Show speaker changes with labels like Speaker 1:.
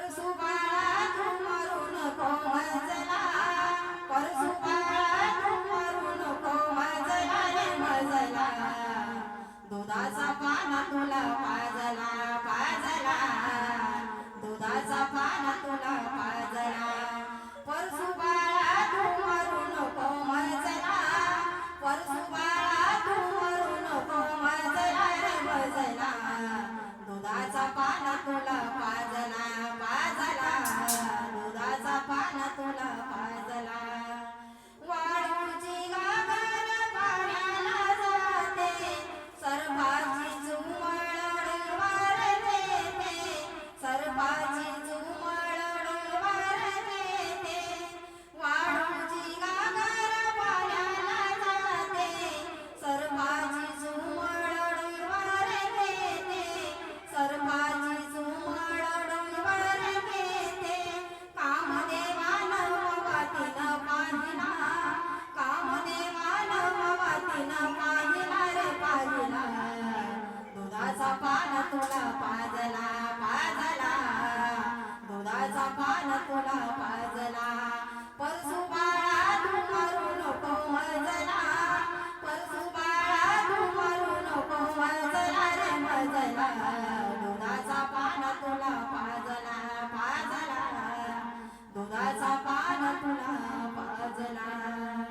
Speaker 1: परसुबाळा तू मरू नको मजला, परसुबाळा तू मरू नको मजला रे मजला, दुधाचा पाना तुला पाजला पाजला, दुधाचा पाना तुला पाजला. परसुबाळा तू मरू नको मजला, परसुबाळा तू मरू नको मजला रे मजला, दुधाचा पाना तुला पाजला पाजला, दुधाचा पाना तुला पाजला. वाळूची गागर पाण्याला जाते, सर्पाची चुमळण वारते, सर्पाची चुमळण वारते. वाळूची गागर पाण्याला जाते, सर्पाची चुमळण वारते, सर्पाची चुमळण वारते. कामदेवानं मवातीनं पाहिला, कामदेवानं मवातीनं पाहिला रे पाहिला, दुधाचा पाना तुला पाजला पाजला, दुधाचा पाना तुला पाजला. परसुबाळा तू मरू नको मजला, परसुबाळा तू मरू नको मजला रे मजला, दुधाचा पाना तुला पाजला पाजला, दुधाचा पाना तुला पाजला.